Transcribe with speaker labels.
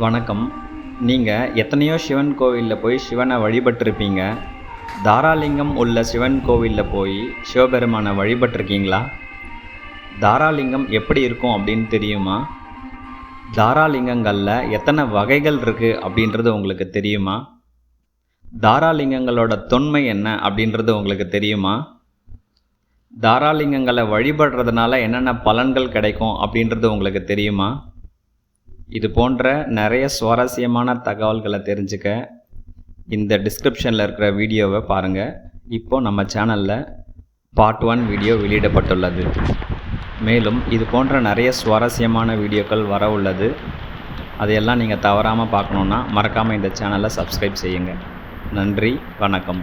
Speaker 1: வணக்கம். நீங்கள் எத்தனையோ சிவன் கோவிலில் போய் சிவனை வழிபட்டிருப்பீங்க. தாராலிங்கம் உள்ள சிவன் கோவிலில் போய் சிவபெருமானை வழிபட்டிருக்கீங்களா? தாராலிங்கம் எப்படி இருக்கும் அப்படின்னு தெரியுமா? தாராலிங்கங்களில் எத்தனை வகைகள் இருக்குது அப்படின்றது உங்களுக்கு தெரியுமா? தாராலிங்கங்களோட தொன்மை என்ன அப்படின்றது உங்களுக்கு தெரியுமா? தாராலிங்கங்களை வழிபடுறதுனால என்னென்ன பலன்கள் கிடைக்கும் அப்படின்றது உங்களுக்கு தெரியுமா? இது போன்ற நிறைய சுவாரஸ்யமான தகவல்களை தெரிஞ்சுக்க இந்த டிஸ்கிரிப்ஷனில் இருக்கிற வீடியோவை பாருங்கள். இப்போது நம்ம சேனலில் பார்ட் 1 வீடியோ வெளியிடப்பட்டுள்ளது. மேலும் இது போன்ற நிறைய சுவாரஸ்யமான வீடியோக்கள் வர உள்ளது. அதையெல்லாம் நீங்கள் தவறாமல் பார்க்கணுன்னா மறக்காமல் இந்த சேனலை சப்ஸ்கிரைப் செய்யுங்க. நன்றி, வணக்கம்.